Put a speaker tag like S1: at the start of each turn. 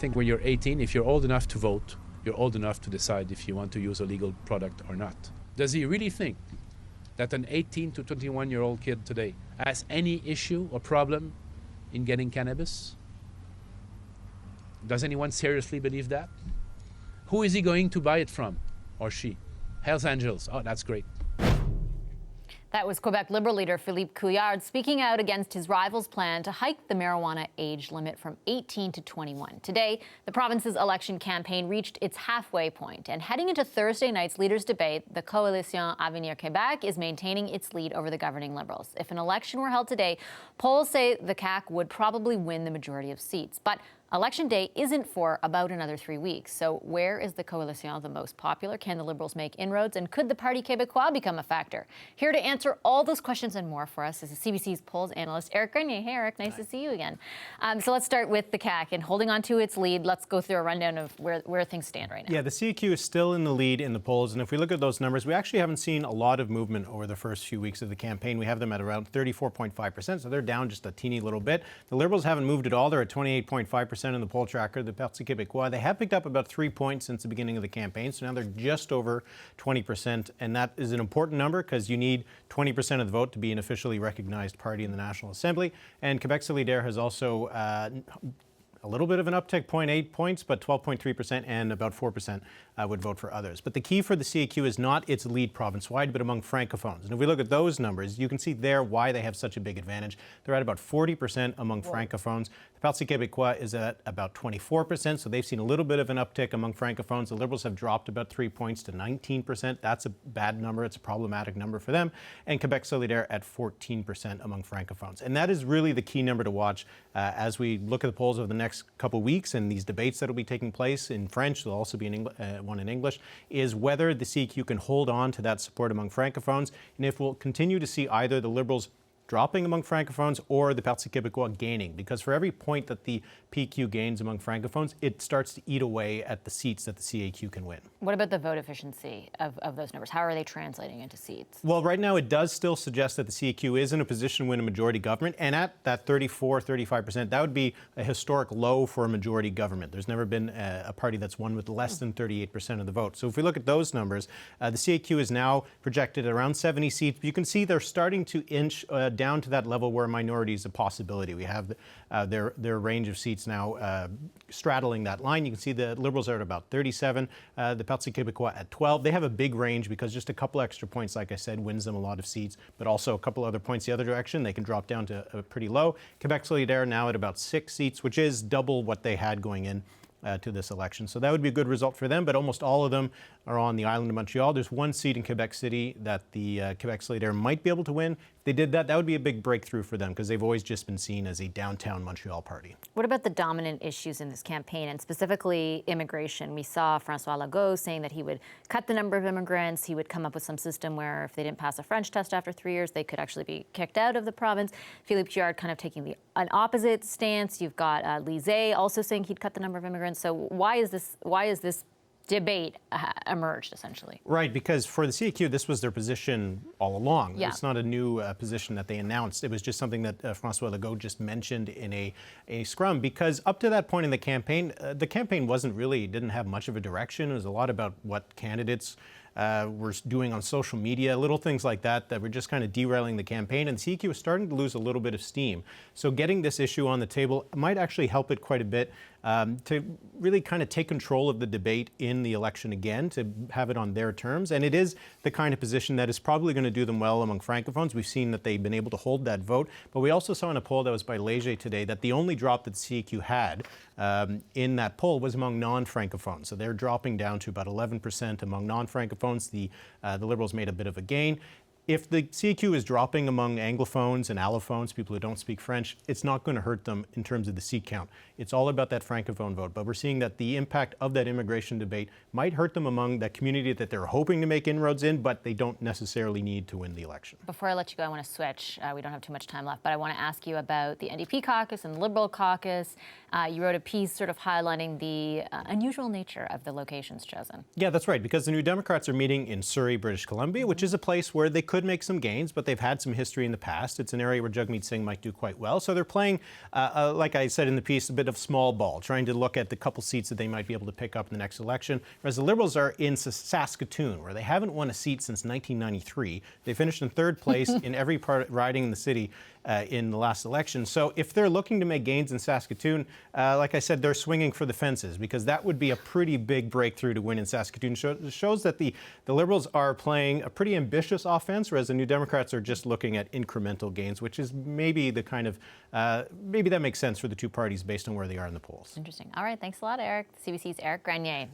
S1: think when you're 18, if you're old enough to vote, you're old enough to decide if you want to use a legal product or not. Does he really think that an 18 to 21-year-old kid today has any issue or problem in getting cannabis? Does anyone seriously believe that? Who is he going to buy it from, or she? Hells Angels. Oh, that's great.
S2: That was Quebec Liberal leader Philippe Couillard speaking out against his rival's plan to hike the marijuana age limit from 18 to 21. Today, the province's election campaign reached its halfway point, and heading into Thursday night's leaders' debate, the Coalition Avenir Québec is maintaining its lead over the governing Liberals. If an election were held today, polls say the CAQ would probably win the majority of seats. But Election day isn't for about another 3 weeks. So where is the Coalition the most popular? Can the Liberals make inroads? And could the Parti Québécois become a factor? Here to answer all those questions and more for us is the CBC's polls analyst, Eric Grenier. Hey, Eric, nice to see you again. So let's start with the CAQ. And holding on to its lead, let's go through a rundown of where things stand right now. Yeah,
S3: the CQ is still in the lead in the polls. And if we look at those numbers, we actually haven't seen a lot of movement over the first few weeks of the campaign. We have them at around 34.5%, so they're down just a teeny little bit. The Liberals haven't moved at all. They're at 28.5% in the poll tracker. The Parti Québécois, they have picked up about 3 points since the beginning of the campaign, so now they're just over 20%, and that is an important number because you need 20% of the vote to be an officially recognized party in the National Assembly. And Quebec Solidaire has also a little bit of an uptick, 0.8 points, but 12.3% and about 4% would vote for others. But the key for the CQ is not its lead province-wide, but among francophones. And if we look at those numbers, you can see there why they have such a big advantage. They're at about 40% among francophones. The Parti Québécois is at about 24%, so they've seen a little bit of an uptick among francophones. The Liberals have dropped about 3 points to 19%. That's a bad number. It's a problematic number for them. And Quebec Solidaire at 14% among francophones. And that is really the key number to watch as we look at the polls over the next couple weeks and these debates that will be taking place in French. There'll also be one in English, is whether the CQ can hold on to that support among francophones, and if we'll continue to see either the Liberals dropping among francophones or the Parti Québécois gaining, because for every point that the PQ gains among francophones, it starts to eat away at the seats that the CAQ can win.
S2: What about the vote efficiency of those numbers? How are they translating into seats?
S3: Well, right now it does still suggest that the CAQ is in a position to win a majority government, and at that 34-35%, that would be a historic low for a majority government. There's never been a party that's won with less than 38% of the vote. So if we look at those numbers, the CAQ is now projected at around 70 seats. You can see they're starting to inch down to that level where a minority is a possibility. We have their range of seats now straddling that line. You can see the Liberals are at about 37, the Parti Québécois at 12. They have a big range because just a couple extra points, like I said, wins them a lot of seats, but also a couple other points the other direction. They can drop down to pretty low. Quebec Solidaire now at about 6 seats, which is double what they had going in to this election. So that would be a good result for them, but almost all of them are on the island of Montreal. There's one seat in Quebec City that the Quebec Solidaire might be able to win. If they did that, that would be a big breakthrough for them because they've always just been seen as a downtown Montreal party.
S2: What about the dominant issues in this campaign, and specifically immigration? We saw François Legault saying that he would cut the number of immigrants. He would come up with some system where if they didn't pass a French test after 3 years, they could actually be kicked out of the province. Philippe Couillard kind of taking an opposite stance. You've got Lisée also saying he'd cut the number of immigrants. So why is this debate emerged, essentially?
S3: Right, because for the CAQ, this was their position all along.
S2: Yeah.
S3: It's not a new position that they announced. It was just something that François Legault just mentioned in a scrum, because up to that point in the campaign didn't have much of a direction. It was a lot about what candidates were doing on social media, little things like that were just kind of derailing the campaign, and the CQ was starting to lose a little bit of steam. So getting this issue on the table might actually help it quite a bit to really kind of take control of the debate in the election again, to have it on their terms. And it is the kind of position that is probably going to do them well among francophones. We've seen that they've been able to hold that vote, but we also saw in a poll that was by Léger today that the only drop that the CQ had in that poll was among non-francophones. So they're dropping down to about 11% among non-francophones. The Liberals made a bit of a gain. If the CQ is dropping among Anglophones and Allophones, people who don't speak French, it's not going to hurt them in terms of the seat count. It's all about that Francophone vote. But we're seeing that the impact of that immigration debate might hurt them among that community that they're hoping to make inroads in, but they don't necessarily need to win the election.
S2: Before I let you go, I want to switch. We don't have too much time left, but I want to ask you about the NDP caucus and the Liberal caucus. You wrote a piece sort of highlighting the unusual nature of the locations chosen.
S3: Yeah, that's right, because the New Democrats are meeting in Surrey, British Columbia, which is a place where they could could make some gains, but they've had some history in the past. It's an area where Jagmeet Singh might do quite well. So they're playing, like I said in the piece, a bit of small ball, trying to look at the couple seats that they might be able to pick up in the next election. Whereas the Liberals are in Saskatoon, where they haven't won a seat since 1993. They finished in third place in every riding in the city in the last election. So if they're looking to make gains in Saskatoon, like I said, they're swinging for the fences, because that would be a pretty big breakthrough to win in Saskatoon. It shows that the Liberals are playing a pretty ambitious offense, whereas the New Democrats are just looking at incremental gains, which is maybe the kind of, maybe that makes sense for the two parties based on where they are in the polls.
S2: Interesting. All right, thanks a lot, Eric. CBC's Eric Grenier.